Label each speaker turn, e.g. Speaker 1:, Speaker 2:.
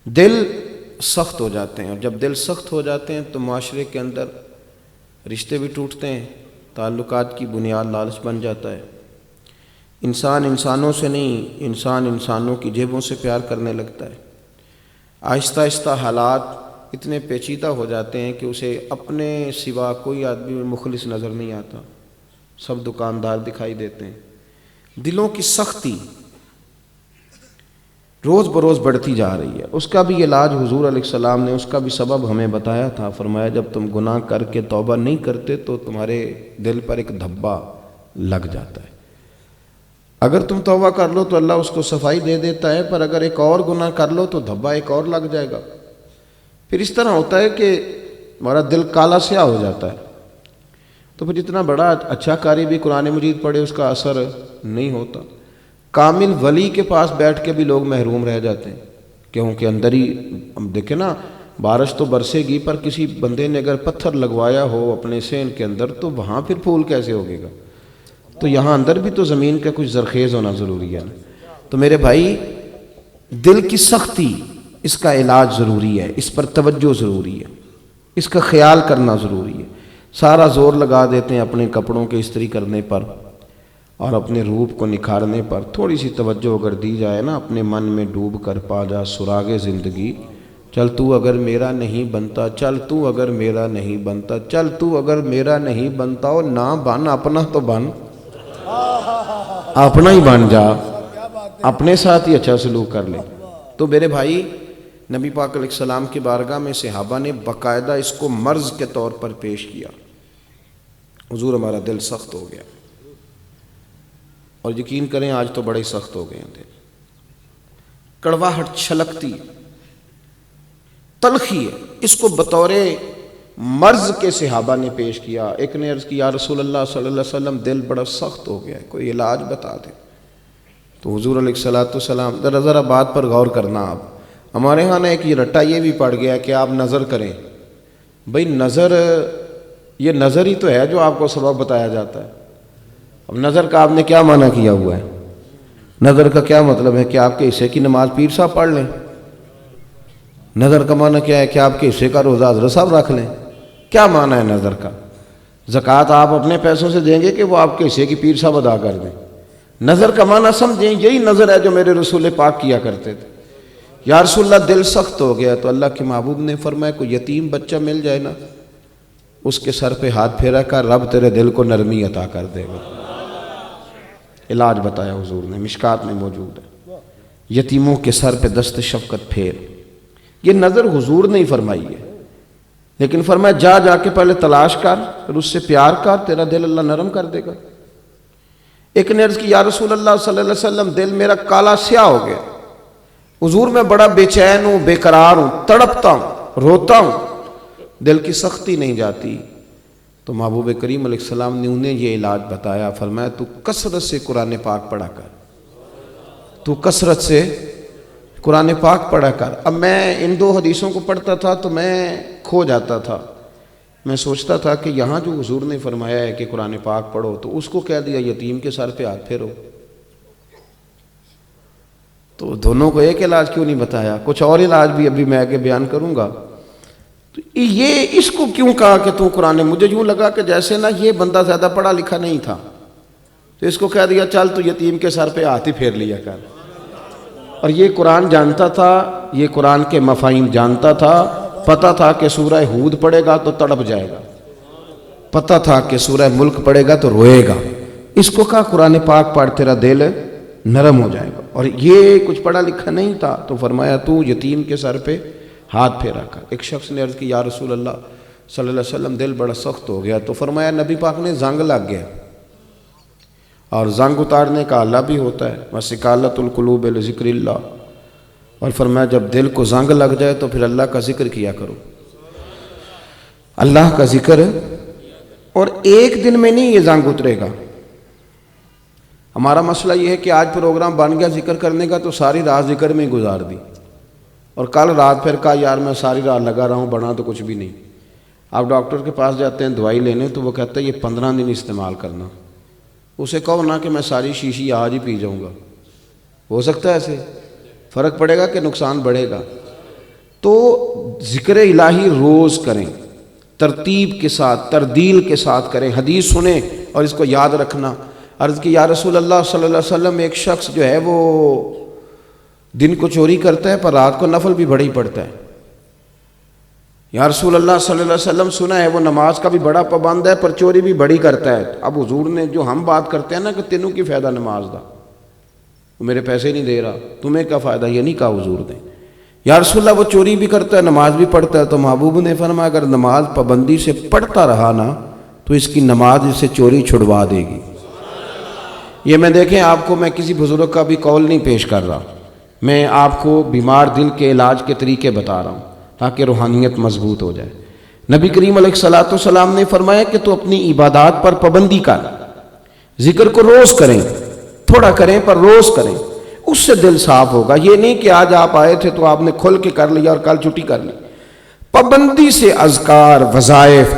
Speaker 1: دل سخت ہو جاتے ہیں، اور جب دل سخت ہو جاتے ہیں تو معاشرے کے اندر رشتے بھی ٹوٹتے ہیں، تعلقات کی بنیاد لالچ بن جاتا ہے، انسان انسانوں سے نہیں، انسان انسانوں کی جیبوں سے پیار کرنے لگتا ہے۔ آہستہ آہستہ حالات اتنے پیچیدہ ہو جاتے ہیں کہ اسے اپنے سوا کوئی آدمی مخلص نظر نہیں آتا، سب دکاندار دکھائی دیتے ہیں۔ دلوں کی سختی روز بروز بڑھتی جا رہی ہے۔ اس کا بھی علاج حضور علیہ السلام نے اس کا بھی سبب ہمیں بتایا تھا، فرمایا جب تم گناہ کر کے توبہ نہیں کرتے تو تمہارے دل پر ایک دھبا لگ جاتا ہے۔ اگر تم توبہ کر لو تو اللہ اس کو صفائی دے دیتا ہے، پر اگر ایک اور گناہ کر لو تو دھبا ایک اور لگ جائے گا۔ پھر اس طرح ہوتا ہے کہ ہمارا دل کالا سیاہ ہو جاتا ہے، تو پھر جتنا بڑا اچھا قاری بھی قرآن مجید پڑھے اس کا اثر نہیں ہوتا۔ کامل ولی کے پاس بیٹھ کے بھی لوگ محروم رہ جاتے ہیں، کیونکہ اندر ہی دیکھیں نا، بارش تو برسے گی پر کسی بندے نے اگر پتھر لگوایا ہو اپنے سین کے اندر تو وہاں پھر پھول کیسے ہوگے گا؟ تو یہاں اندر بھی تو زمین کا کچھ زرخیز ہونا ضروری ہے نا۔ تو میرے بھائی، دل کی سختی، اس کا علاج ضروری ہے، اس پر توجہ ضروری ہے، اس کا خیال کرنا ضروری ہے۔ سارا زور لگا دیتے ہیں اپنے کپڑوں کے استری کرنے پر اور اپنے روپ کو نکھارنے پر۔ تھوڑی سی توجہ اگر دی جائے نا، اپنے من میں ڈوب کر پا جا سراغ زندگی، چل تو اگر میرا نہیں بنتا، چل تو اگر میرا نہیں بنتا، چل تو اگر میرا نہیں بنتا، اور نہ بن اپنا تو بن، اپنا ہی بن جا، اپنے ساتھ ہی اچھا سلوک کر لے۔ تو میرے بھائی، نبی پاک علیہ السلام کی بارگاہ میں صحابہ نے باقاعدہ اس کو مرض کے طور پر پیش کیا۔ حضور ہمارا دل سخت ہو گیا، اور یقین کریں آج تو بڑے سخت ہو گئے تھے، کڑواہٹ چھلکتی، تلخی ہے، اس کو بطور مرض کے صحابہ نے پیش کیا۔ ایک نے عرض کی یا رسول اللہ صلی اللہ علیہ وسلم دل بڑا سخت ہو گیا ہے، کوئی علاج بتا دیں۔ تو حضور علیہ السلام ذرا بات پر غور کرنا آپ، ہمارے ہاں ایک یہ رٹا یہ بھی پڑ گیا کہ آپ نظر کریں۔ بھئی نظر، یہ نظر ہی تو ہے جو آپ کو سبب بتایا جاتا ہے۔ اب نظر کا آپ نے کیا معنی کیا ہوا ہے؟ نظر کا کیا مطلب ہے کہ آپ کے حصے کی نماز پیر صاحب پڑھ لیں؟ نظر کا معنی کیا ہے کہ آپ کے حصے کا روزہ حضرت صاحب رکھ لیں؟ کیا معنی ہے نظر کا؟ زکوٰۃ آپ اپنے پیسوں سے دیں گے کہ وہ آپ کے حصے کی پیر صاحب ادا کر دیں؟ نظر کا معنی سمجھیں، یہی نظر ہے جو میرے رسول پاک کیا کرتے تھے۔ یا رسول اللہ دل سخت ہو گیا، تو اللہ کے محبوب نے فرمایا کوئی یتیم بچہ مل جائے نا، اس کے سر پہ ہاتھ پھیرا کر، رب تیرے دل کو نرمی عطا کر دے گا۔ علاج بتایا حضور نے، مشکات میں موجود ہے، یتیموں کے سر پہ دست شفقت پھیر۔ یہ نظر حضور نہیں فرمائی ہے، لیکن فرمایا جا جا کے پہلے تلاش کر، پھر اس سے پیار کر، تیرا دل اللہ نرم کر دے گا۔ ایک نے عرض کی یا رسول اللہ صلی اللہ علیہ وسلم دل میرا کالا سیاہ ہو گیا، حضور میں بڑا بے چین ہوں، بے قرار ہوں، تڑپتا ہوں، روتا ہوں، دل کی سختی نہیں جاتی۔ تو محبوب کریم علیہ السلام نے انہیں یہ علاج بتایا، فرمایا تو کثرت سے قرآن پاک پڑھا کر، تو کثرت سے قرآن پاک پڑھا کر۔ اب میں ان دو حدیثوں کو پڑھتا تھا تو میں کھو جاتا تھا، میں سوچتا تھا کہ یہاں جو حضور نے فرمایا ہے کہ قرآن پاک پڑھو، تو اس کو کہہ دیا یتیم کے سر پہ ہاتھ پھیرو، تو دونوں کو ایک علاج کیوں نہیں بتایا؟ کچھ اور علاج بھی ابھی میں آگے بیان کروں گا۔ تو یہ اس کو کیوں کہا کہ تو قرآن، مجھے یوں لگا کہ جیسے نا یہ بندہ زیادہ پڑھا لکھا نہیں تھا، تو اس کو کہہ دیا چل تو یتیم کے سر پہ ہاتھ ہی پھیر لیا کر۔ اور یہ قرآن جانتا تھا، یہ قرآن کے مفاہیم جانتا تھا، پتہ تھا کہ سورہ ہود پڑھے گا تو تڑپ جائے گا، پتہ تھا کہ سورہ ملک پڑھے گا تو روئے گا، اس کو کہا قرآن پاک پڑھ تیرا دل نرم ہو جائے گا۔ اور یہ کچھ پڑھا لکھا نہیں تھا، تو فرمایا تو یتیم کے سر پہ ہاتھ پھیرا کر۔ ایک شخص نے عرض کی یا رسول اللہ صلی اللہ علیہ وسلم دل بڑا سخت ہو گیا، تو فرمایا نبی پاک نے زنگ لگ گیا، اور زنگ اتارنے کا اللہ بھی ہوتا ہے، وَسِقَالَةُ الْقُلُوبِ لِذِكْرِ اللَّهِ، اور فرمایا جب دل کو زنگ لگ جائے تو پھر اللہ کا ذکر کیا کرو، اللہ کا ذکر، اور ایک دن میں نہیں یہ زنگ اترے گا۔ ہمارا مسئلہ یہ ہے کہ آج پروگرام بن گیا ذکر کرنے کا تو ساری رات ذکر میں ہی گزار دی، اور کل رات پھر کہا یار میں ساری رات لگا رہا ہوں، بنا تو کچھ بھی نہیں۔ آپ ڈاکٹر کے پاس جاتے ہیں دوائی لینے تو وہ کہتا ہے یہ 15 دن استعمال کرنا، اسے کہو نہ کہ میں ساری شیشی آج ہی پی جاؤں گا، ہو سکتا ہے ایسے؟ فرق پڑے گا کہ نقصان بڑھے گا؟ تو ذکر الہی روز کریں، ترتیب کے ساتھ، تردیل کے ساتھ کریں، حدیث سنیں اور اس کو یاد رکھنا۔ عرض کی یا رسول اللہ صلی اللہ علیہ وسلم، ایک شخص جو ہے وہ دن کو چوری کرتا ہے پر رات کو نفل بھی بڑا ہی پڑتا ہے۔ یا رسول اللہ صلی اللہ علیہ وسلم، سنا ہے وہ نماز کا بھی بڑا پابند ہے پر چوری بھی بڑی کرتا ہے۔ اب حضور نے جو ہم بات کرتے ہیں نا کہ تینوں کی فائدہ نماز دا، وہ میرے پیسے نہیں دے رہا، تمہیں کیا فائدہ، یہ نہیں کہا حضور نے۔ یا رسول اللہ وہ چوری بھی کرتا ہے نماز بھی پڑھتا ہے، تو محبوب نے فرمایا اگر نماز پابندی سے پڑھتا رہا نا تو اس کی نماز اسے چوری چھڑوا دے گی۔ یہ میں دیکھیں آپ کو میں کسی بزرگ کا بھی قول نہیں پیش کر رہا، میں آپ کو بیمار دل کے علاج کے طریقے بتا رہا ہوں تاکہ روحانیت مضبوط ہو جائے۔ نبی کریم علیہ الصلوۃ والسلام نے فرمایا کہ تو اپنی عبادات پر پابندی کر، ذکر کو روز کریں، تھوڑا کریں پر روز کریں، اس سے دل صاف ہوگا۔ یہ نہیں کہ آج آپ آئے تھے تو آپ نے کھل کے کر لیا اور کل چھٹی کر لی۔ پابندی سے اذکار، وظائف،